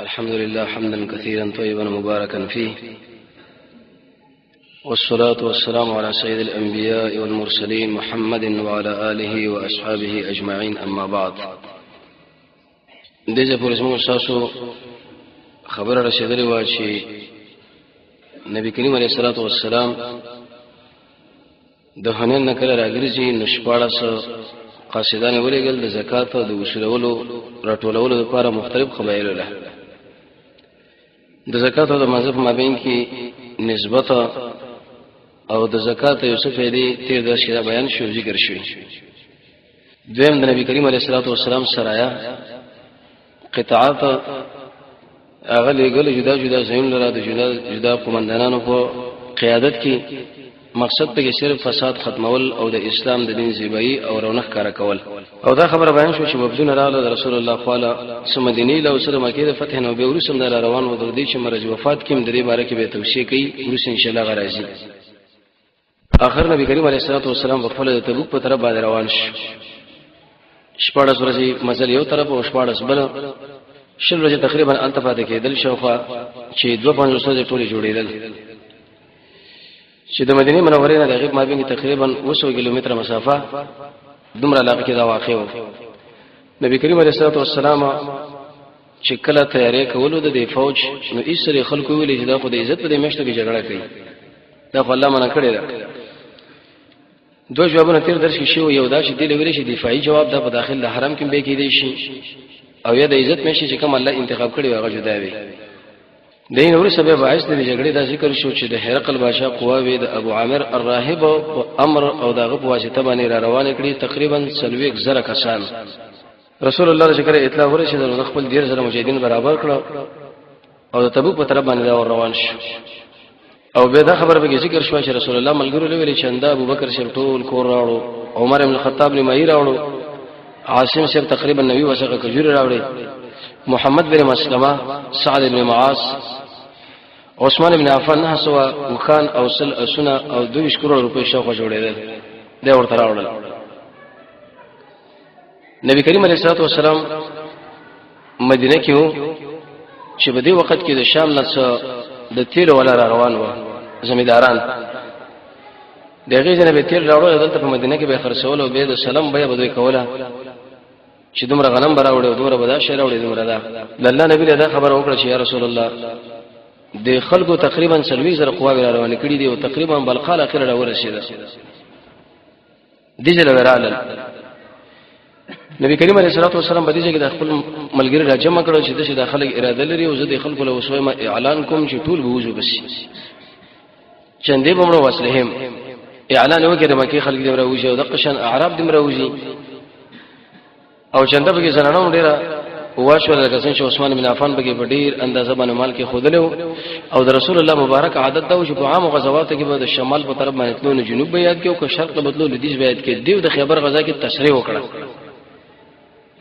الحمد لله حمدا كثيرا طيبا مباركا فيه، والصلاة والسلام على سيد الأنبياء والمرسلين محمد وعلى آله وأصحابه أجمعين. أما بعد، دجا پرسمو ساسو خبر رسیدلی و چې نبی کریم علیه الصلاة والسلام د حنین نکله راګرځي نشپاړه قاصدان ولېګل د زکات او د وصولولو راټولولو لپاره مختلف قبایل له د زکات او د مذهب مابین کې نسبت او د زکات یو څه فائدې تیر درس کې بیان شو ذکر شوی. دویم د نبی کریم علیه الصلاة والسلام سرایا قطعات هغه لګل جدا جدا ځایونه لرا د جدا قومندانانو په قیادت کې مقصد ته صرف فساد ختمول او د اسلام د دین زیبایی او رونق کار کول. او دا خبره بیان شو چې مبدون رااله رسول الله صلی سمدینی له سره مکه د فتح نو به ورسم د روان و د دې چې مرج وفات کیم د دې باره کې به توصیه کوي ورس ان شاء الله غراځي. اخر نبی کریم علیه الصلاه والسلام په خپل تبوک په طرف باندې روان شو. شپاړه ورځې مزل یو طرف او شپاړه بل شل ورځې تقریبا التفاته کېدل شوخه چې 250 ورځې ټولې جوړېدل چې د مدینه منورې نه د غیب مابین تقریبا 200 کیلومتره مسافه دومره علاقه کې دا واقع و. نبی کریم علیه الصلاه والسلام چې کله تیارې کولو د فوج نو ایسره خلکو ویلي چې دا خو د عزت په میاشتو کې جګړه کوي، دا خو الله منع کړی دا. دوه جوابونه تیر درس کې شو، یو دا چې دی لوري شي دفاعي جواب دا په داخل د حرم کې به کې دی شي، او یا د عزت مشي چې کوم الله انتخاب کړی هغه جدا وي. دین اور سبب باعث د جګړې دا ذکر شو چې د هرقل بادشاہ قواوی د ابو عامر الراهب او امر او دغه په واسطه باندې را روان کړي تقریبا 30,000 کسان. رسول الله ذکر اطلاع ورسید د خپل ډیر سره مجاهدین برابر کړو او د تبوک په طرف باندې روان شو. او به دا خبره به ذکر شو چې رسول الله ملګرو لوي چې انده ابو بکر شر ټول کور راوړو، عمر بن الخطاب لمای راوړو، عاصم شر تقریبا نبی وسغه کجور راوړي، محمد بن مسلمه، سعد بن معاذ، عثمان بن عفان نه سوا وخان او سل اسنا او 2 کروڑ روپے شوخه جوړېدل دا ورته راوړل. نبی کریم علیه الصلاه والسلام مدینه کې وو چې په دې وخت کې د شام نه د تیل ولا روان و زمیداران دغه ځنه به تیل راوړل دلته په مدینه کې به خرڅول او به د سلام به بدوي کوله چې دومره غنم براوړي او دومره بدا شي راوړي دومره دا. الله نبی له دا خبر وکړه چې یا رسول الله د خلکو تقریبا 30,000 قواوی روان کړي دي او تقریبا بلقال اخر را ورسېده دي جل ورال. نبی کریم علیه الصلاه والسلام په دې کې د خپل ملګری را جمع کړو چې د داخله اراده لري او زه د خلکو له وسوي ما اعلان کوم چې ټول بوزو بس چندې بمړو وسلهم اعلان وکړه د مکه خلک دی راوځي او د قشن اعراب دی راوځي او چنده به زنانو ډیره واشو لکه څنګه چې عثمان بن عفان به په ډیر اندازه باندې مال کې خودلو او د رسول الله مبارک عادت دا و چې په عام غزوات کې به د شمال په طرف باندې تلو جنوب به یاد کې او شرق ته بدلو لدیش به یاد کې دیو د خیبر غزا کې تشریح وکړه.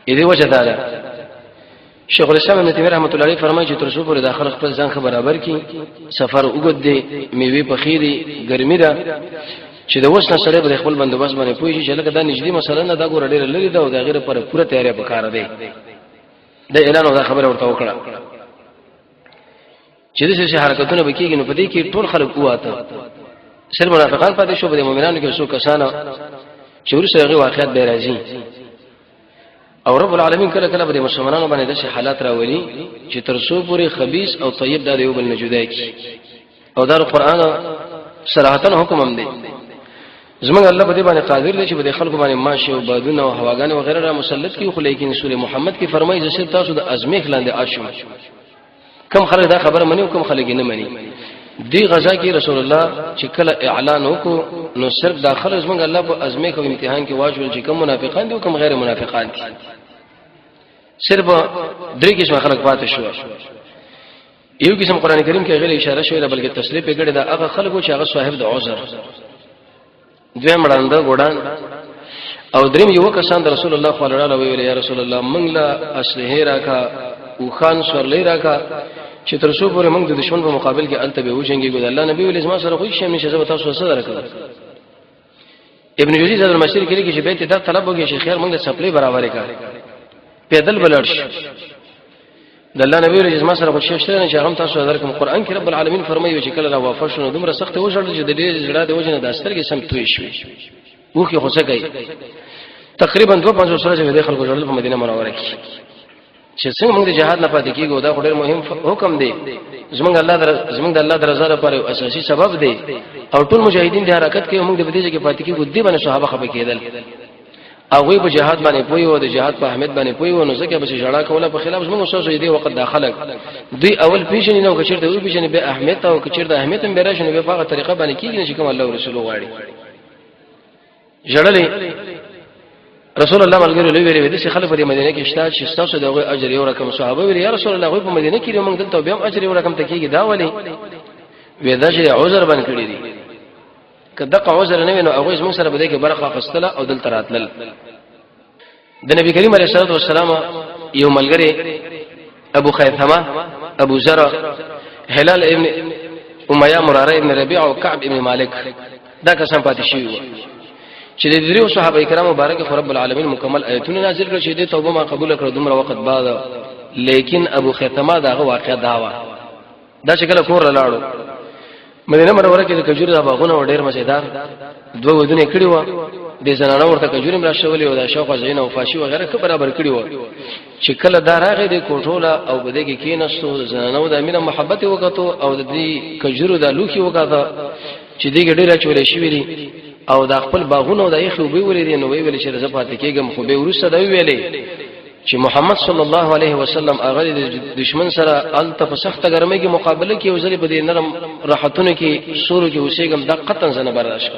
اې دې وجه دا ده شیخ الاسلام ابن تیمیه رحمۃ اللہ علیہ فرمایي چې تر څو پر داخله خپل ځان برابر کی سفر وګد دی میوه په خیری ګرمي ده چې د وسنه سره به خپل بندوبست باندې پوي چې لکه دا نږدې مسله نه دا ګور ډیر لري دا او دا غیره پر پوره تیاری وکړه دی د اعلان او دا خبره ورته وکړه چې د څه حرکتونه وکړي نو په دې کې ټول خلک واته صرف منافقان پاتې شو به مؤمنانو کې څو کسانه چې ورسره واقعیت به راځي او رب العالمین کله کله به مسلمانانو باندې د حالات راولي چې تر څو پورې خبيث او طیب د یو بل نه جدا کی او دا قرآن صراحتن حکم هم دی. زمونږ الله په دې باندې قادر دی چې به خلکو باندې ماشه او بادونه او هواګان او غیره را مسلط کی، خو لیکن سوره محمد کې فرمایي چې تاسو د ازمیخ لاندې عاشم کم خلک دا خبره مني او کم خلک نه مني. دی غزا کې رسول الله چې کله اعلان وکړو نو صرف داخله زمونږ الله په ازمیخ او امتحان کې واجب چې کم منافقان دي او کم غیر منافقان دي. صرف درې قسم خلک پاتې شو. یو قسم قران کریم کې غیر اشاره شوی بلکې تسلیف یې کړی دا هغه خلکو چې هغه صاحب د عذر دویم وړاندې ګډان او دریم یو کسان د رسول الله صلی الله علیه و یا رسول الله موږ لا اسلحه راکا او خان سورلې راکا چې تر څو پورې موږ د دشمن په مقابل کې الته به وژنګي ګل الله نبی ولې ما سره خو شي نشه زه تاسو سره درکړم. ابن جوزی زاد المشری کې چې بیت دا طلب وکړي چې خیر موږ د سپلې برابرې کا پیدل بلړش د الله نبی رحمت الله سره خوشی شته چې هغه تاسو درکم قران کې رب العالمین فرمایي چې کله را واپس شونه دومره سخت وژړل چې د دې زړه د وجنه د استرګې سم توي شوې وکي خوشا کوي تقریبا 2-5 سره چې د خلکو جوړل په مدینه منوره کې چې څنګه موږ د جهاد نه پاتې کیږو دا ډېر مهم حکم دی زمونږ د الله درزه لپاره اساسي سبب دی او ټول مجاهدین د حرکت کې موږ د بدیجه کې پاتې کیږو دی باندې صحابه خبر کېدل او وی په جهاد باندې پوي او د جهاد په اهمیت باندې پوي او نو ځکه به جړه کوله په خلاف موږ اوسو دې وخت داخله دوی اول پیژنې نو کچیر ته وی پیژنې به اهمیت او کچیر د اهمیت هم براشنه به په طریقه باندې کیږي چې کوم الله او رسول غواړي جړلې رسول الله ملګری لوي ویلي د خلک په مدینه کې شته چې تاسو دغه اجر یو رقم صحابه ویلي یا رسول الله غوي په مدینه کې موږ دلته به هم اجر یو رقم ته کیږي دا ولي وې دا چې عذر باندې کړی دي کله عذر نه وینو هغه زموږ سره بده کې برخه خستله او دلته راتلل د نبی کریم علیه الصلاه والسلام یو ملګری ابو خیثمه ابو زرع هلال ابن امیہ مراره ابن ربيعه او كعب ابن مالک دا کسان پاتې شي چې د دریو صحابه کرامو مبارک خو رب العالمین مکمل آیتونه نازل کړ چې د توبه ما قبول کړ دومره وخت بعد لیکن ابو خیثمه داغه واقعا داوا دا چې کله کور لاړو مدینه منوره کې د کجوري د باغونو ډېر مزیدار دوه ودونه کړی و د زنانه ورته کجوري مرا شولې او د شوق زین او فاشي وغیرہ ک برابر کړی و چې کله داراغه د کوټوله او بده کې کیناستو زنانه د امینه محبت وکړو او د دې کجورو د لوخي وکړه چې دې ډېر چولې شي ویلي او د خپل باغونو د یخو به ولې نو ویل چې زپات کېږم خو به ورسره دا ویلې چې محمد صلی الله علیه وسلم هغه د دشمن سره انت په سخت ګرمۍ کې مقابله کې وزلي په دې نرم راحتونه کې سورو کې اوسېګم دقیقاً زنه برداشت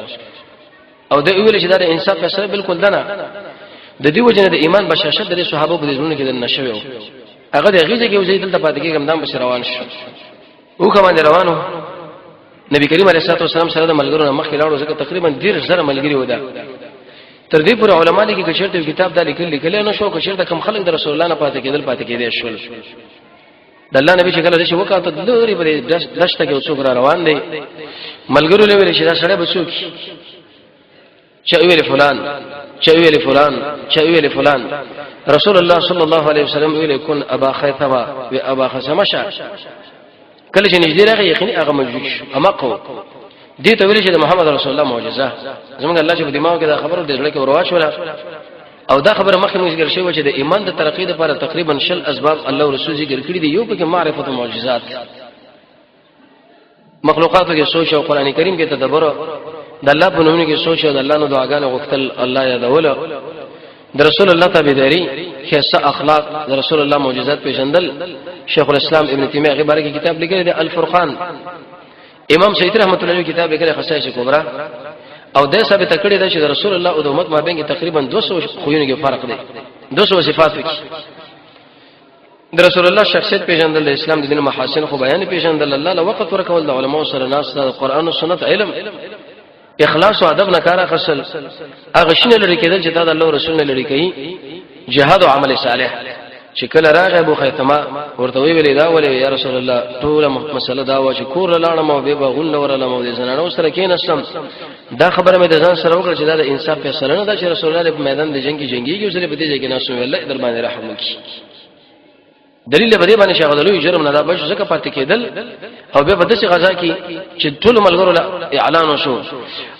او د ویل چې دا انصاف فیصله بالکل دنه د دې وجنه د ایمان بشاشت د صحابه په دې کې د نشوي هغه د غیږه کې وزې دلته پاتې کېږم دام بش روان شو او کومه روانو نبی کریم علیه الصلاه والسلام سره د ملګرو مخکې لاړو ځکه تقریبا 10,000 ملګری ودا تر دې پر علماء لیکي چې چیرته کتاب دا لیکل نه شو چې چیرته کم خلک د رسول الله نه پاتې کېدل شول د الله نبی چې کله چې وکړه د لوري پر دشته کې څوک را روان دي ملګرو له ویل چې دا سړی بچو چې ویل فلان رسول الله صلی الله علیه وسلم ویل کن ابا خیثمه و ابا خصمه کله چې نږدې راغی یقیني هغه موجود شو اما کو دې ته ویل چې محمد رسول الله معجزه زموږ الله چې په دماغ کې دا خبره د ځل کې ورواچوله او دا خبره مخکې موږ ذکر شوی چې د ایمان د ترقې لپاره تقریبا 10 اسباب الله رسول ذکر کړی دی یو پکې معرفت او معجزات مخلوقاتو کې سوچ او قران کریم کې تدبر د الله په نوم کې سوچ او د الله نو دعاګانې غوښتل الله یادول د رسول الله تابعداري خاصه اخلاق د رسول الله معجزات پیژندل شیخ الاسلام ابن تیمیه غبره کې کتاب لیکلی دی الفرقان امام سیدی رحمت الله علیه کتاب لیکلی خصائص کبرى او د ثابت کړی دی چې رسول الله او د امت مابین کې تقریبا 200 خوونه کې فرق دی 200 صفات کې د رسول الله شخصیت پیژندل د اسلام د دین محاسن خو بیان پیژندل الله له وخت ورکول د علماء سره ناس د قران او سنت علم اخلاص او ادب نه کار اخصل هغه شنه لري کېدل چې دا د الله رسول نه لري کوي جهاد او عمل صالح چې کله راغی ابو خیثمه ورته ویل دا ولې یا رسول الله ټول مسله دا و چې کور لاړم او به غون ورلم او د زنانو سره کېناستم دا خبره مې د ځان سره وکړه چې دا د انصاف فیصله نه ده چې رسول الله په میدان د جنگي جنگيږي او زه په دې ځای کې ناسو الله در باندې رحم وکړي دلیل به دې باندې شغلوي جرم نه دا بش زکه پاتې کېدل او به په دې غزا کې چې ټول ملګرو اعلان وشو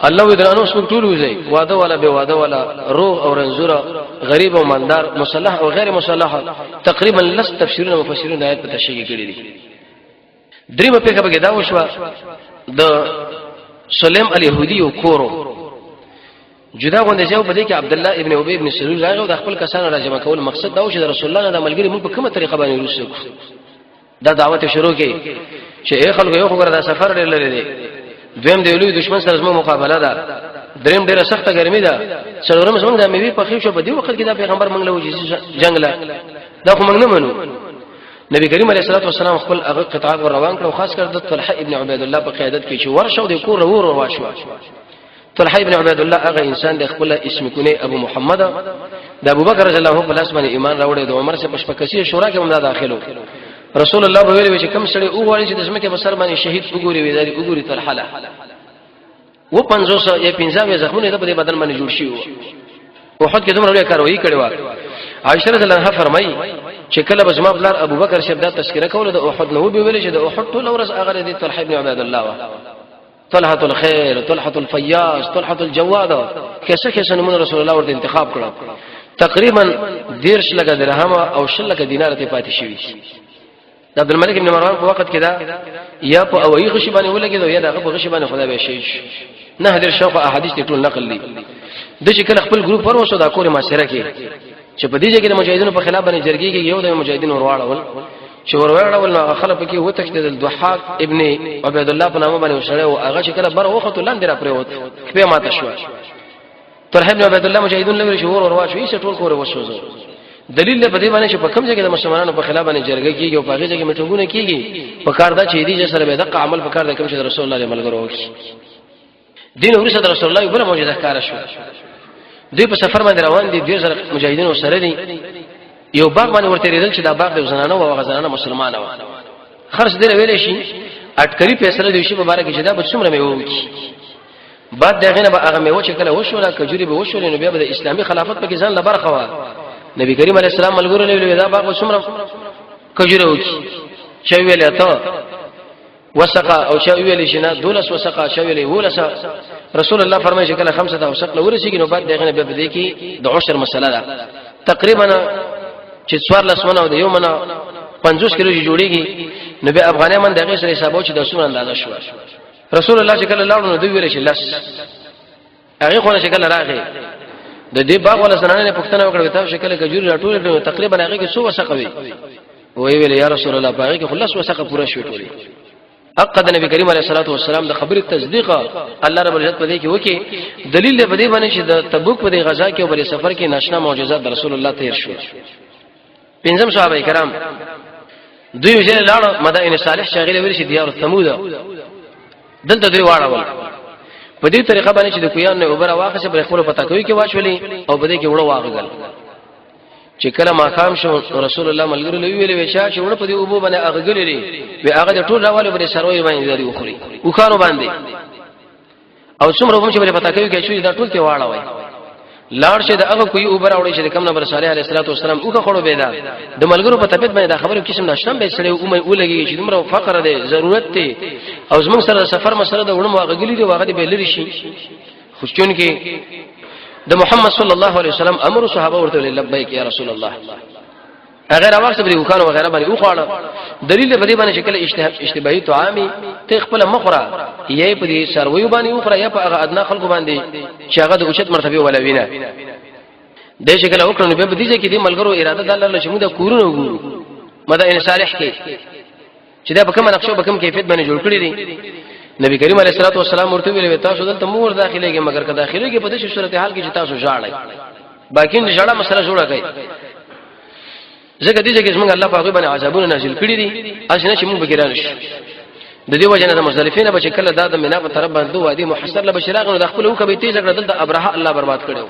الله ودرانو څوک ټول وځي واده ولا به واده ولا روح او رنزوره غریب او مالدار مصلح او غیر مصلح تقریبا لس تفسیرونه مفسرین آیات په تشریح کړي دي دریمه په کې دا وشو د سلیم الیهودی او کورو جدا غونډه چې په دې کې عبد الله ابن ابي ابن سلول راغو د خپل کسانو راجمع کول مقصد دا و چې رسول الله د ملګری موږ په کومه طریقه باندې ورسو دا دعوت شروع کړي چې اے خلکو یو خبره دا سفر ډېر لري دی دویم دی لوی دشمن سره زموږ مقابله ده دریم ډېر سخته ګرمي ده څلورم زموږ د میوي په خېشو په دې وخت کې دا پیغمبر موږ له وجې جنگ لا دا خو موږ نه منو نبی کریم علیه الصلاه والسلام خپل هغه قطعات روان کړو خاص کر د طلحه ابن عبید الله په قیادت کې چې ورشو د کور ور واشو طلحه ابن عبید الله هغه انسان د خپل اسم کونه ابو محمد د ابو بکر رضی الله عنه په لاس باندې ایمان راوړی د عمر سے پشپکسی شورا کې هم داخلو رسول الله ویل چې کوم سړی وګوري چې د اسمه کې بسر باندې شهید وګوري ویل وګوري طلحه لا و 500 یا 15 زخمونه د بدن باندې جوړ شي او حد کې دومره لوی کاروایی کړي و عائشہ رضی الله عنها فرمایي چې کله بزما بلار ابو بکر شبدا تذکرہ کوله د احد نو به ویل چې د احد ټول ورځ هغه د طلحه ابن عبد الله طلحه الخير طلحه الفياض طلحه الجواد کیسه کیسه نمونه رسول الله ورته انتخاب کړو تقریبا 10 لک درهم او 10 لک دینار ته پاتې شوی د عبد الملک ابن مروان په وخت کې دا یا په اوایي غشي باندې ولګیدو یا دغه په غشي باندې خدای به شي نه در شوق احادیث ټول نقل دي د چې کله خپل ګروپ ور وشو دا کور معاشره کې چې په دې ځای کې د مجاهدینو په خلاف باندې جرګي کې یو د مجاهدینو ورواړول چې ورواړول نو خلک کې وته چې د ضحاک ابن عبد الله په نامه باندې وشړې او هغه چې کله بر وخت لاندې را پریوت په ماته شو طلحه ابن عبد الله مجاهدین لوري شو وروا شو یې ټول کور وشوزو دلیل په دې باندې چې په کوم ځای کې د مسلمانانو په خلاف باندې جرګه کیږي او په هغه ځای کې میټینګونه کیږي په کار دا چې دې سره به دغه عمل په کار د کوم چې رسول الله علیه ملګرو وکړي دین ورسره رسول الله بل معجزه کار شو دوی په سفر باندې روان دي ډیر سره مجاهدین سره دي یو باغ باندې ورته ریدل چې دا باغ د زنانه او غزنانه مسلمانانه و خرج دی ویل شي اټکری پیسره دی شي مبارک چې دا به څومره مې وکی بعد دغه نه به هغه مې و چې کله وشوله کجوري به وشوله نو بیا به د اسلامي خلافت په کې ځان لبرخه و نبی کریم علیه السلام ملګرو له دا باغ څومره کجوره وکی چې ویل ته وسقه او چې ویل شي نه دولس وسقه چې ویل ولسه رسول الله فرمایي چې کله 5 وسق ورسیږي نو بعد دغه نه به دې کې د عشر مسله ده تقریبا چې څوار لسمنه او د یو منه 50 کیلو جوړیږي نو به افغاني من دغه سره حساب او چې د سونه اندازه شو رسول الله چې کله لاړو نو دوی ویل شي لس هغه خو چې کله راغی د دې باغ ولا سنانه پښتنه وکړه ته چې کله کجوري راټول تقریبا هغه کې 100 وسقه وي وی ویل یا رسول الله باغ کې خلاص وسقه پوره شوی ټولي اقد نبی کریم علیه الصلاه والسلام د خبره تصدیق الله رب العزت په دې کې وکي دلیل په دې باندې چې د تبوک په غزا کې او بل سفر کې ناشنا معجزات د رسول الله تیر شو پنځم صحابه کرام دوی ویل لاړ مدائن صالح شاغله ویل شي دیار ثمود دلته دوی واړول په دې طریقه باندې چې د کویان نه اوبره واخصه بر خپل پتا کوي کې واچولې او په دې کې وړو واغل چې کله ما خام شو رسول الله ملګری لوي ویلې چې وړو په دې اوبو باندې اغګلې وی هغه د ټول راواله بر سروي باندې لري وخوري وخانو باندې او څومره هم چې بر پتا کوي کې دا ټول ته واړوي لاړ شه د هغه کوی اوبره وړي چې کوم نبی صالح علیه السلام اوګه خړو بيدا د ملګرو په تپید باندې دا خبره قسم نشم به سره ولګي چې دومره فقر ده ضرورت ته او زموږ سره سفر مسله د وړم واغلی دی واغلی به لري شي خوشچون کې د محمد صلی الله علیه وسلم امر صحابه ورته لبیک یا رسول الله اگر اواز به وکانو وغیرہ باندې وخاړه دلیل په دې باندې شکل اشتباهی طعامي ته خپل مخره یې په دې سروي باندې وخره یا په هغه ادنا خلکو باندې چې هغه د اوچت مرتبه ولا وینه د شکل وکړو په دې کې دې ملګرو اراده د الله شمو د کورونو وګورو مدائن صالح کې چې دا په کومه نقشه په کوم کیفیت باندې جوړ کړی دي نبی کریم علیه الصلاه والسلام ورته ویل تاسو دلته مور داخليږي مگر که داخليږي په دې صورت حال کې چې تاسو ژاړئ باقی نه ژړه مسله جوړه کړئ زګه دې چې څنګه الله پاک باندې عذابونه نازل کړی دي اسنه چې موږ بګیران شو د دې وجه نه د مزدلفین به کله د مینا په طرف باندې وادي محصر له بشراغ نو د خپل وکه به تیز کړه دلته ابرهه الله برباد کړو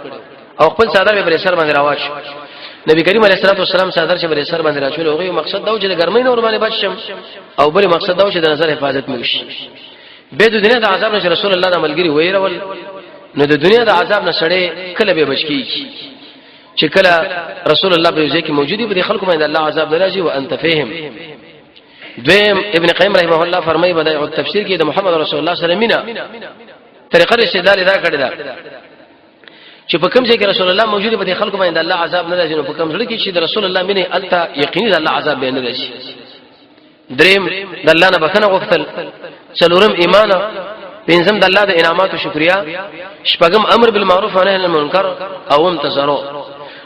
او خپل صادر به سر باندې راوښ نبی کریم علیه الصلاه والسلام صادر چې به سر باندې راچول او مقصد دا و چې د ګرمۍ نور باندې بچم او بل مقصد دا و چې د نظر حفاظت مشي به د دنیا د عذاب نه رسول الله د عملګری وایرول نو د دنیا د عذاب نه سړی کله به بچکی چې کله رسول الله په ځای کې موجودي په خلکو باندې الله عذاب درځي او انت فهم دویم ابن قیم رحمه الله فرمایي بدایع التفسیر کې د محمد رسول الله صلی الله علیه وسلم طریقه استدلال دا کړی دا چې په کوم ځای کې رسول الله موجودي په خلکو باندې الله عذاب نه راځي نو په کوم ځای کې چې د رسول الله مینه الته یقیني الله عذاب به نه راځي دریم د الله نه بخنه غوښتل څلورم ایمان پنځم د الله د انعامات او شکریا شپږم امر بالمعروف و نهی عن المنکر او انتظروا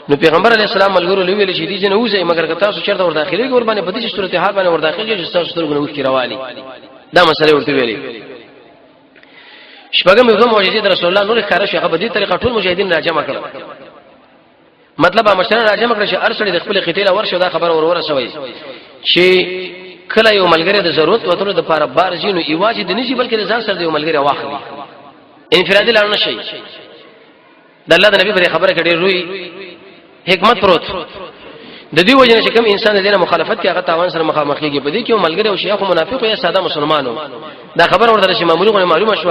نو پیغمبر علی السلام ملګرو لویل چې دې نه وځي مگر که تاسو چیرته ور داخلي ګور باندې په دې صورت حال باندې ور داخلي چې تاسو سترګو نه وکی رواني دا مسله ورته ویلي شپږم یو معجزې د رسول الله نور ښکارا شو هغه په دې طریقه ټول مجاهدین راجمع کړل مطلب مشره راجمع کړل چې ارسل د خپل قتال ورشو دا خبر ورور شوی چې کله یو ملګری د ضرورت وته د لپاره بار جنو ایواجه د نشي بلکې ځان سره د یو ملګری واخلي انفرادي لاره نشي د الله د نبی پر خبره کړي روي حکمت پروت د دې وجه چې کوم انسان د دینه مخالفت کوي هغه تاوان سره مخامخ کیږي په دې کې یو ملګری او شیخ منافق یا ساده مسلمانو دا خبر ورته چې معلومه شو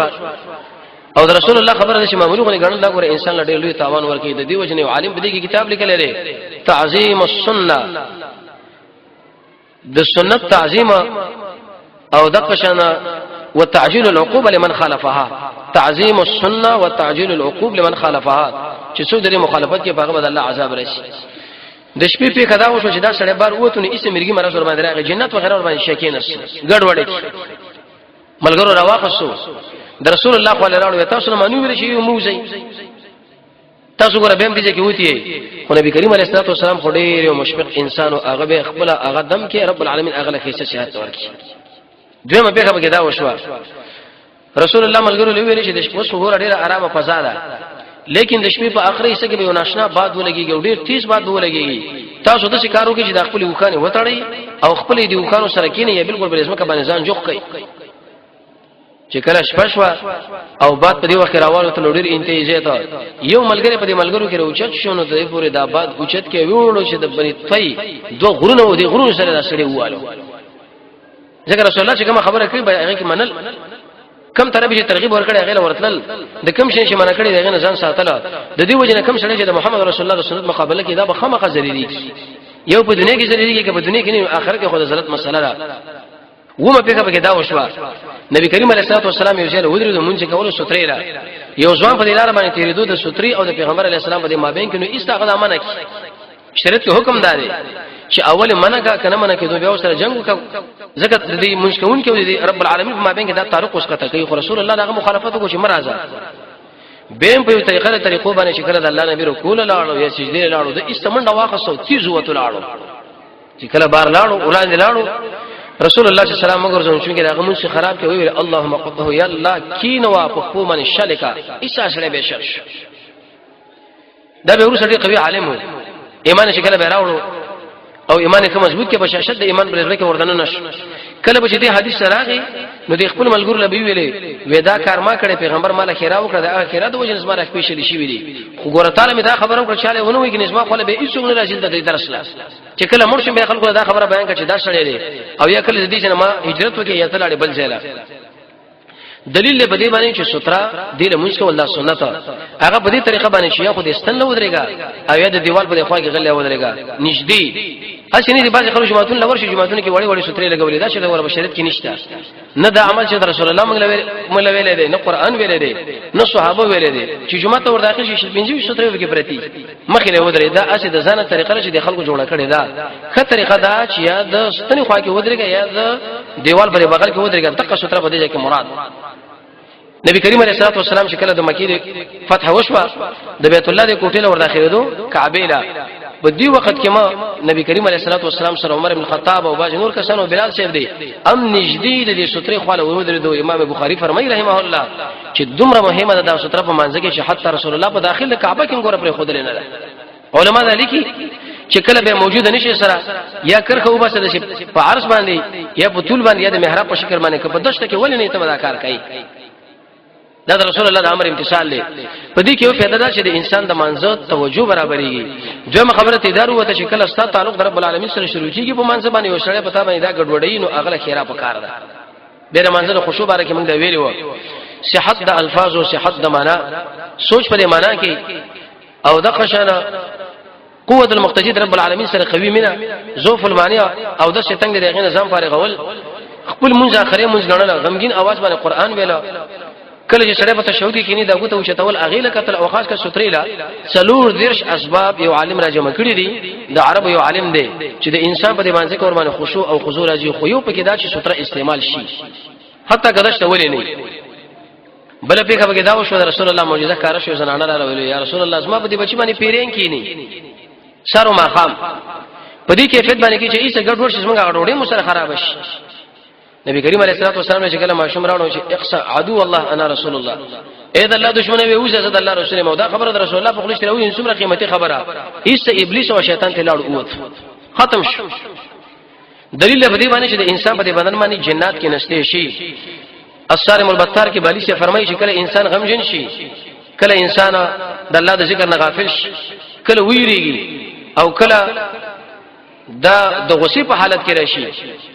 او د رسول الله خبره چې معمولی غنل دا ګوره انسان لړې لوی تاوان ورکړي د دې وجه نه عالم په دې کې کتاب لیکلی دی تعظیم السنه د سنت تعظیم او دقشنا وتعجيل العقوبه لمن خالفها تعظیم السنه وتعجيل العقوب لمن خالفها چې څو د مخالفت کې هغه بد الله عذاب راشي د شپې په کدا وشو چې دا سړی بار وته نه اسم مرګي مرز ور باندې راغی جنت وغیرہ ور باندې شکینس ګډوډ ملګرو راواخصو د رسول الله صلی الله علیه و تاسو نه مانو ویل شي موزي تاسو ګره بهم دي چې وتی خو نبی کریم علیه الصلاه والسلام خو ډیر یو مشفق انسان او هغه به خپل هغه دم کې رب العالمین هغه له خیسه شهادت ورکړي دویمه به هغه کدا وشو رسول الله ملګرو لوي چې د شپې وسو ډیر آرامه فضا ده لیکن د شپې په اخري حصہ کې به ناشنا باد ولګيږي ډیر تیز باد ولګيږي تاسو د شکارو کې چې د خپل وکانه وټړي او خپل د وکانو سره کینې یا بالکل بل اسمه باندې ځان جوخ کوي چې کله شپشوا او باد په دې وخت راوالو ته ډیر انتهاجه ته یو ملګری په دې ملګرو کې راوچت شونه د پورې د باد اوچت کې ویوړو چې د بني طي دوه غرونه و دي غرونه سره سره ووالو ځکه رسول الله چې کوم خبره کوي به هغه کې منل کم طرف چې ترغیب ورکړي هغه ورتل د کم شي چې منع کړي دغه نه ځان ساتله د دې وجه نه کم شړې چې د محمد رسول الله سنت مقابله کې دا به خامخا ضروري یو په دنیا کې ضروري کې په دنیا کې نه آخرت کې خود حضرت مسله ده ومه په کې دا وشوا نبی کریم علیه الصلاه والسلام یو ځل ودرې د مونږ کولو ستري را یو ځوان په لار باندې تیرېدو د ستري او د پیغمبر علیه السلام په مابین کې نو استغفار منه کی شریعت کې حکم داري چې اول منه کا کنه منه کې دوی بیا سره جنگ وکړه زکات دې مشکون کې دې رب العالمین په مابین کې دا تعلق اوس کته کوي خو رسول الله هغه مخالفت کو چې مرزه بهم په طریقو باندې چې کړه د الله نبی رسول الله لاړو یا سجده لاړو د استمنډه واخصو تیز وته لاړو چې کله بار لاړو وړاندې لاړو رسول الله صلی الله علیه وسلم مگر زموږ کې هغه مونږ خراب کې ویل اللهم قطه یا الله کینوا په خو من شلکا ایسا سره به شش دا به ورسره قوي عالم ایمان شکل به راوړو او ایمان کې مضبوط کې بشاشت د ایمان پر ځکه وردان نه شي کله به دې حدیث راغی نو د خپل ملګرو لبي ویلې ودا کار ما کړي پیغمبر مال خیره وکړه د اخرت د وجه زما راځي شي شي ویلي خو ګوره تعالی می دا خبره وکړه چې ونه وي کې نسبه خپل به هیڅ نه راځي د درس لا چې کله مرشم به خلکو دا خبره بیان کړي چې دا شړې دي او یا کله دې چې ما هجرت وکړي یا تلاړي بل ځای دلیل به دې باندې چې سترا دې له موږ کو الله سنت هغه په دې طریقه باندې چې خو دې ستنه ودرېګا او یا د دیوال په خوا کې غلې ودرېګا نږدې اسنه دې بعض خلک جماعتون لور شي جماعتون کې وړي وړي ستري لګولې دا چې د ور بشریت کې نشته نه دا عمل چې رسول الله موږ ویلې دي نه قران ویلې دي نه صحابه ویلې دي چې جماعت ور داخل شي پنځه ستري کې پرتی مخې له ودرې دا اسې د ځانه طریقه چې د خلکو جوړه کړي دا خه طریقه دا چې یا د ستنې خوا کې ودرېګا یا د دیوال پر بغل کې ودرېګا دغه ستره په دې کې مراد نبی کریم علیه الصلاه والسلام چې کله د مکې فتح وشوه د بیت الله د کوټې له ور داخلېدو کعبه لا په دې وخت کې ما نبی کریم علیه الصلاه والسلام سره عمر بن الخطاب او باج نور کسانو بلال شیخ دی ام نجدی د سترې خاله ودرېدو امام بخاری فرمایي رحمه الله چې دومره مهمه ده د ستره په منځ کې چې حتی رسول الله په داخله کعبه کې ګوره پر خود لري علماء دا لیکي چې کله به موجود نشي سره یا کرخه وباسه د په عرش باندې یا په طول باندې یا د محراب په شکل باندې په دشت کې ولې نه ته دا کار کوي دا رسول الله د امر امتثال دی په دې کې یو فائدہ ده چې د انسان د منځو توجه برابرېږي دویمه خبره ته ادارو وته چې کله ستاسو تعلق د رب العالمین سره شروع کیږي په منځ باندې یو شړې پتا باندې دا ګډوډي نو اغله خیره په کار ده ډېر منځو خشوع باره کې موږ دا ویلو صحت د الفاظ او صحت د معنا سوچ په معنا کې او د قشانه قوت المقتدی رب العالمین سره قوي منه ذوف المعنی او د شتنګ دغه نظام فارغول خپل منځ اخري منځ غنل غمگین आवाज باندې قران ویلا کله چې سره په تشهودي کې نه دا غوته وشتول اغیله کتل او خاص کا ستریلا څلور درش اسباب یو عالم راجمع کړی دي د عرب یو عالم دی چې د انسان په دماغ کې ورمانه خشوع او خضوع راځي خو یو پکې دا چې ستره استعمال شي حتی کدهشته ولې نه بل په کې دا وشو رسول الله معجزه کار شو زنانه را ویل یا رسول الله زما په دې بچی باندې پیرین کینی سارو ما خام په دې کیفیت باندې کې چې ایسه ګډوډ شي څنګه ګډوډې مو سره خراب شي نبی کریم علیه الصلاه والسلام چې کله ماشوم راوړو چې اقصى عدو الله انا رسول الله اې د الله دشمن وي اوسه د الله رسول مودا خبره د رسول الله په خلش تروي انسمره قیمتي خبره ایسه ابلیس او شیطان ته لاړ اوت ختم شو دلیل به دی باندې چې د انسان په بدن باندې جنات کې نشته شي الصارم البتار کې بالی سے فرمایي چې کله انسان غمجن شي کله انسان د الله د ذکر نه غافل شي کله ویریږي او کله دا د غصې په حالت کې راشي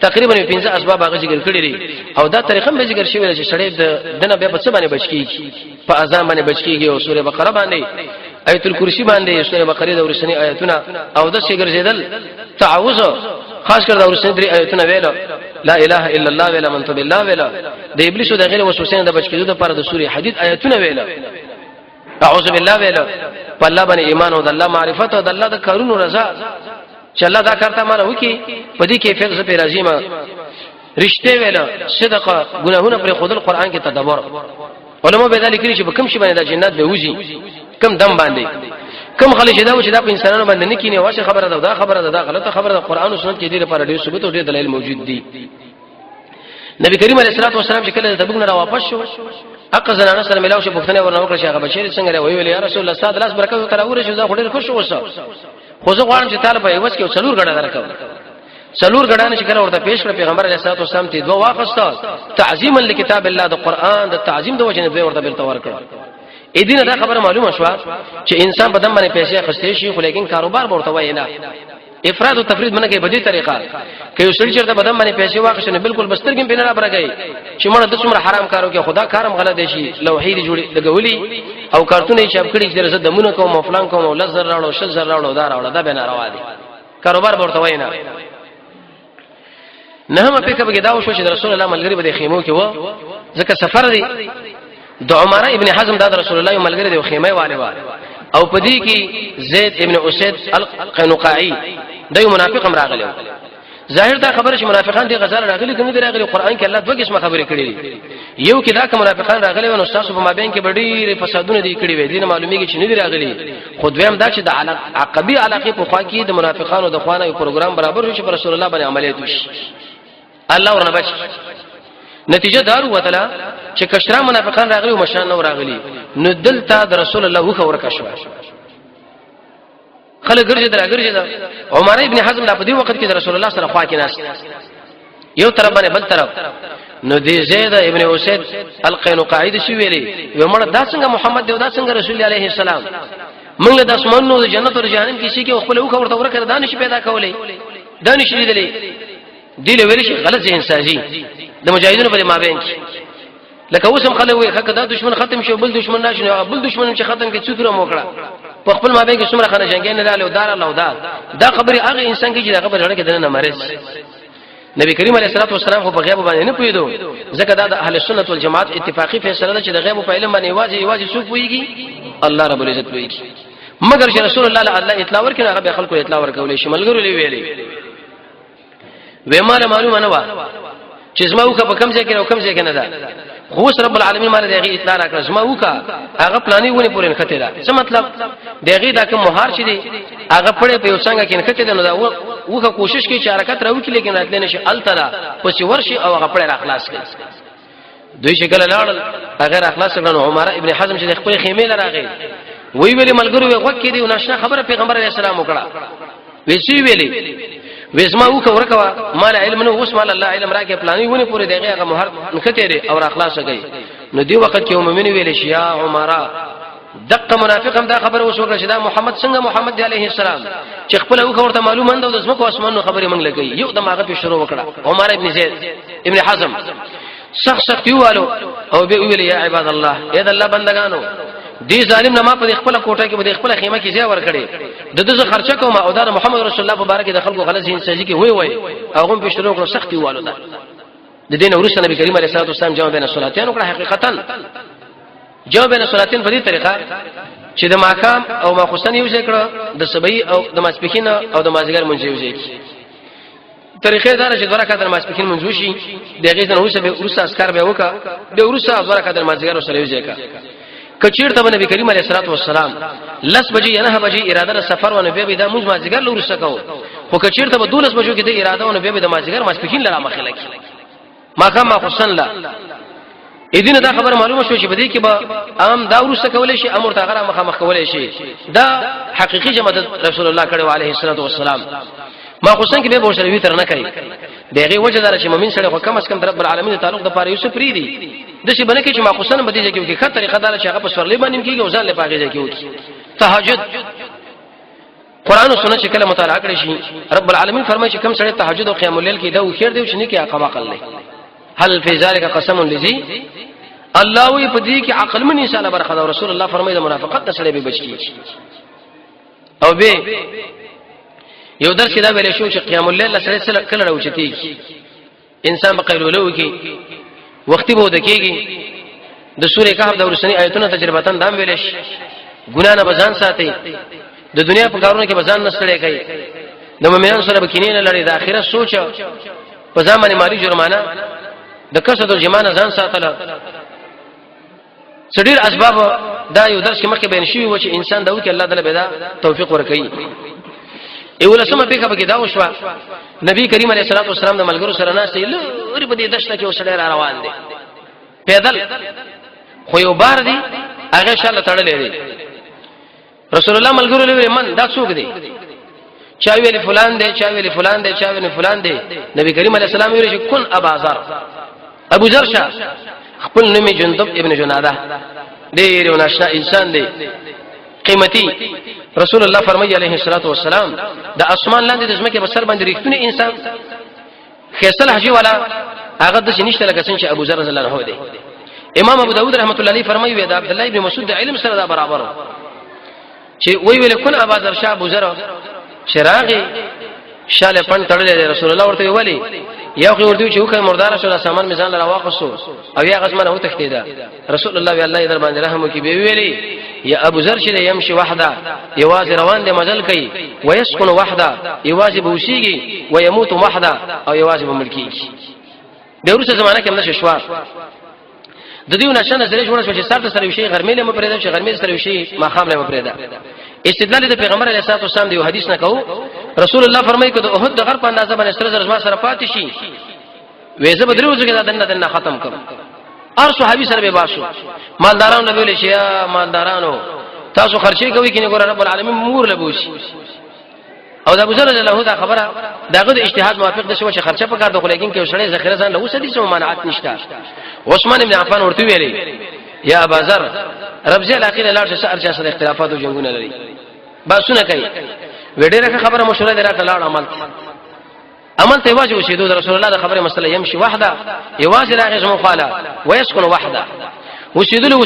تقریبا 15 اسباب هغه ذکر کړی دي او دا طریقه به ذکر شوی چې سړی د دنه به په څه باندې بچ کیږي په اذان باندې بچ کیږي او سوره بقره باندې آیت الکرسی باندې سوره بقره د ورسنی آیتونه او د څنګه ګرځیدل تعوذ خاص کر د ورسنی درې آیتونه ویل لا اله الا الله ویل من تو بالله ویل د ابلیس او د غیر وسوسې د بچ کېدو لپاره د سوره حدید آیتونه ویل اعوذ بالله ویل په الله باندې ایمان او د الله معرفت او د الله د کارونو رضا چې الله دا کارته مانه وکي په دې کې فقہ په راځي ما رښتې ویل صدق ګناهونه پر خود القرآن کې تدبر علماء به دا لیکلي چې په کوم شي باندې د جنت به وځي کم دم باندې کم خلک دا و چې دا په انسانانو باندې نه کینه واشه خبره ده دا خبره ده دا غلطه خبره ده قرآن او سنت کې دې لپاره ډېر ثبوت او ډېر دلایل موجود دي نبی کریم علیه الصلاه والسلام چې کله تبوک نه واپس شو اقا زنانه سره ملاو شو پښتنه ورنه وکړه شیخ بشیر څنګه وی ویل یا رسول الله صاد لاس برکت کړه ورې شو دا خډیر خوش وسه خو زه غواړم چې طالب یې وس کې څلور غړا درکو څلور غړا چې کله ورته پیښ کړ پیغمبر علیه الصلاه والسلام ته دوه واخسته تعظیما لکتاب الله د قران د تعظیم د وجه نه ورته بل تور کړ اې دینه دا خبره معلومه شو چې انسان په دم باندې پیسې اخستې شي خو لیکن کاروبار ورته وای نه افراد او تفرید منه کې بدی طریقه کې وسړي چې د بدن باندې پیسې واخښنه بالکل بسترګم بنا را برګي چې مړه د څومره حرام کارو کې خدا کارم غلط دي شي لوحې دي جوړي لګولي او کارتونه چاپ کړي چې درزه دمونه کوم فلان کوم لزر راړو شزر راړو دا راړو دا به ناروا دي کاروبار ورته وای نه نه هم په کې بګدا وشو چې رسول الله ملګری به خیمو کې و ځکه سفر دی د عمر ابن حزم د رسول الله ملګری د خیمه والے او پدې کې زید ابن اسید القنقاعي د منافق هم راغلی ظاهر دا خبره چې منافقان دي غزال راغلي کوم دي راغلي قران کې الله دوه قسمه خبرې کړې دي یو کې دا کوم منافقان راغلي او استاد په مابین کې ډېر فسادونه دي کړې وي دي معلومیږي چې نه دي راغلي خود ویم دا چې د عقبی علاقه په خوا کې د منافقانو د خوانه یو پروګرام برابر شي پر رسول الله باندې عملیات وشي الله ورنه بچ نتیجه دار وته چې کشرا منافقان راغلي او مشان نو راغلي نو دلته د رسول الله وخه ورکا شو خلک ګرځي دا عمر ابن حزم په دې وخت کې د رسول الله سره خوا کې ناس یو طرف باندې بل طرف نو دې زید ابن اسید القینقاعی د شی ویلي یو مړه دا څنګه محمد دی دا څنګه رسول الله علیه السلام موږ د اسمانونو د جنت او جهنم کې شي کې خپل وخه ورته ورکړه دانش پیدا کولې دانش لیدلې دی له ویل شي غلط ذهن سازي د مجاهدینو په مابین کې لکه اوسم خلک وي حق دا دشمن ختم شو بل دشمن ناشنه بل دشمن چې ختم کې څوک موکړه په خپل مابین کې څومره خانه جنگي نه لاله دار الله دا خبره هغه انسان کې چې دا خبره لري کې دنه مرز نبی کریم علیه الصلاه والسلام خو په غیب باندې نه پویدو ځکه دا د اهل سنت والجماعت اتفاقی فیصله ده چې د غیب په علم باندې واجب څوک ویږي الله رب العزت ویږي مگر چې رسول الله الله اطلاع ورکړي هغه به خلکو اطلاع ورکولې شملګرو ویلي وېماله معلومه نه و چې زما وکه په کم ځای کې او کم ځای کې نه ده خو رب العالمین باندې دغه اطلاع راکړه زما وکه هغه پلانې ونه پورې نه کته ده څه مطلب دغه دا کوم مهار شې دي هغه پړې په یو څنګه کې نه کته ده نو دا وکه کوشش کوي چې حرکت راوکړي لیکن راتلې نشي التلا پس ورشي او هغه پړې راخلاص کړي دوی شکل لاړل هغه اخلاص کړه عمر ابن حزم چې خپل خیمه لراغی وی ویلي ملګرو وکړي دی ناشنا خبره پیغمبر علیه السلام وکړه ویسی ویلي وېسما وکړه ورکوا مال علم نو اوس مال الله علم راکې پلانې ونه پورې دغه هغه مهر نکته لري او اخلاص کوي نو دی وخت کې مومن ویل شي یا عمر دقه منافق هم دا خبره وسوکړه چې دا محمد څنګه محمد علیه السلام چې خپل وکړه ورته معلومه اند د اسمکو اسمانو خبره منګ لګي یو د ماغه په شروع وکړه عمر ابن زید ابن حزم سخت یوالو او به ویل یا عباد الله اې د الله بندگانو دی ظالم نه ما په خپل کوټه کې په خپل خیمه کې ځای ور کړی د دې خرچه کوم او دا محمد رسول الله مبارک د خلکو غلط ذهن سازي کې وای هغه په شروع کړو سختي والو ده د دین ورسره نبی کریم علیه الصلاه والسلام جواب بین صلاتین وکړه حقیقتا جواب بین صلاتین په دې طریقه چې د ماقام او ماخصن یو ځای کړه د سبعی او د ماسپخین او د مازیګر منځ یو ځای طریقې دار چې دوه کډر ماسپخین منځ وشي دغه ځنه اوسه به ورسره اسکار به وکړه د ورسره دوه کډر مازیګر سره یو ځای کړه کچیر ته نبی کریم علیه الصلاه والسلام لس بجې نه بجې اراده سفر ونه به د موږ مازیګر لور سکو خو کچیر ته 12 بجو کې د اراده ونه به د مازیګر ماسپخین لرا مخله کی ماقام ماخصن لا اذن دا خبر معلومه شو چې بده کې به عام دا ورسره کولای شي امر تا غره مخه کولای شي دا حقيقي جمع رسول الله کړه علیه الصلاه والسلام ماخصن کې به بوشره وی تر نه کوي دغه وجه دار چې مؤمن سره کم اس کم رب العالمین تعلق د پاره یوسف ری دي د شي بنه کې چې ماخصن بده کې کې طریقه دار چې هغه په سورلې باندې کېږي او ځان له پاګه کې وي تهجد قران او سنت چې کله مطالعه کړی شي رب العالمین فرمایي چې کم سره تهجد او قیام الليل کې دا خیر دی چې نه کې عقبه قل هل فی ذلک قسم لذی الله وی په دې کې عقل من انسان برخه دا رسول الله فرمایي د منافقت سره به بچ کی او به یو درس دا ویل شو چې قیام الليل سره کله راوچتي انسان په قیلولو کې وختي بو دکېږي د سورې کهف د ورسنی آیتونو تجربتان دام ویل شي ګنا نه بزان ساتي د دنیا په کارونو کې بزان نسړې کوي د مؤمنانو سره بکینې نه لري د آخرت سوچ په ځمانه مالی جرمانه د کسب د جمانه ځان ساتله څډیر اسباب دا یو درس کې مخکې بیان شوی و چې انسان دا وکي الله تعالی به دا توفیق ورکړي ایوله سم په کې دا وشو نبی کریم علیه الصلاه والسلام د ملګرو سره ناس لري په دې دشته کې وسړی را روان دي پیدل خو یو بار دی هغه ان شاء الله تړلې دي رسول الله ملګرو لوي من دا څوک دی چا ویل فلان دی چا ویل فلان دی چا ویل فلان دی نبی کریم علیه السلام ویل چې کن ابا ذر ابو ذر شه خپل نوم جندب ابن جناده ډېر یو ناشنا انسان دی قیمتي رسول الله فرمایي عليه الصلاه والسلام د اسمان لاندې د زمکه په سر باندې ریښتونه انسان خیسل حجي والا هغه د نشته لکه څنګه ابو ذر رضی الله عنه دی امام ابو داود رحمت الله علیه فرمایي دا عبد الله ابن مسعود علم سره دا برابر چې وی ویل کن ابا ذر شاه ابو ذر چراغي شاله پن تړلې رسول الله ورته ویلي یو خو ورته چې وکړ مردار شو سامان میزان لرا واخصو او یا غزمنه هو تختیدا رسول الله وی الله در باندې رحم وکي به ویلي یا ابو ذر چې يمشي وحده یواز روان دي مزل کوي ويسكن وحده یواز بوسیږي ويموت وحده او یواز بملکیږي د ورسره زمانہ کې نشه شوار د دې نشه نظر جوړ شو چې سره سره شي غرمې له مپریدا چې غرمې سره شي ماخام له مپریدا استدلال د پیغمبر علیه الصلاه والسلام دی حدیث نه کو رسول الله فرمایي کده احد د غر په اندازه باندې سره زما سره پاتې شي وېزه بدرو څنګه دنه ختم کړ ار صحابي سره به باسو مالدارانو نبی له شیا مالدارانو تاسو خرچي کوي کینه ګور رب العالمین مور لبوشي او د ابو ذر له دا خبره داغه د اجتهاد موافق ده چې خرچه په کار د لیکن کې وسړي ذخیره ځان له وسدي سو مانعت نشته عثمان ابن عفان ورته ویلي یا ابو ذر رب زل اخر لاړ شه ارچا سره اختلافات او جنگونه لري باسونه کوي وډیره خبره مشوره دراته لاړ عمل ته واجب شي د رسول الله د خبره مسله يمشي وحده یواز راغه زمو خاله ويسكن وحده وسیدلو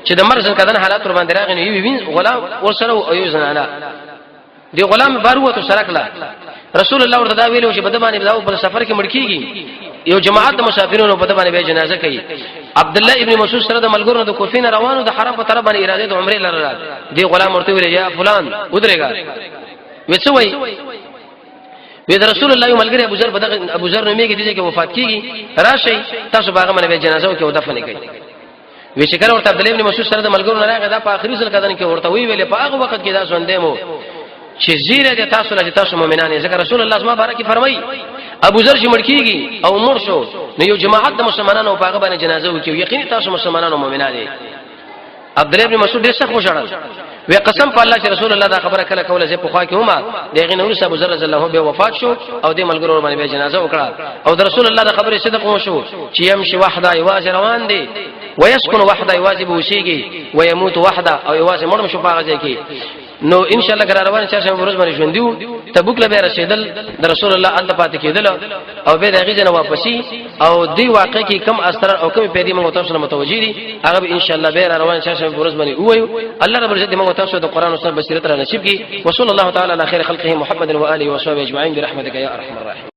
چې د مرزن کدن حالات ور باندې راغنی وی وین غلام ورسره او یو زنانه دی غلام باروته سرکلا رسول الله ورته دا ویلو چې بده باندې په سفر کې مړکیږي یو جماعت د مسافرونو په باندې به جنازه کوي عبد الله ابن مسعود سره د ملګرو د کوفین روانو د حرم په طرف باندې اراده د عمره لره دی غلام ورته ویل یا فلان ودرېګا وڅوي وی د رسول الله ملګری ابو ذر نومې کې دي چې وفات کیږي راشي تاسو باغ باندې به جنازه کې ودفن کوي وی چې کله ورته عبد الله ابن مسعود سره د ملګرو نه راغی دا په اخري ځل کدن کې ورته وی ویلې په هغه وخت کې دا ژوندې مو چې زیره د تاسو له تاسو مؤمنان ځکه رسول الله صلی الله علیه وسلم فرمایي ابو ذر چې مړ کیږي او مړ شو نو یو جماعت د مسلمانانو په هغه باندې جنازه وکړي یقیني تاسو مسلمانانو مؤمنان دي عبد الله ابن مسعود ډېر سخت وشړل وی قسم په الله چې رسول الله دا خبره کله کوله چې په خوا کې هما دغه نور ابو ذر رضی الله عنه به وفات شو او د ملګرو باندې به جنازه وکړه او د رسول الله دا خبره صدق وشو چې يمشي وحده یواز روان دي ويسكن وحده یواز بوشيږي ويموت وحده او یواز مړ شو پاغه ځکه نو ان شاء الله ګر روان چې ورځ باندې ژوندیو تبوک له رسیدل د رسول الله الله پاتې کېدل او به دغه ځنه واپسی او دی واقع کې کم اثر او کم پیدا موږ تاسو سره متوجي دي هغه ان شاء الله به روان چې ورځ باندې وایو الله رب عزت موږ تاسو د قران او سنت بصیرت را نصیب کړي وصلی الله تعالی علی خیر خلقه محمد و آله و صحبه اجمعین برحمتک یا ارحم الراحمین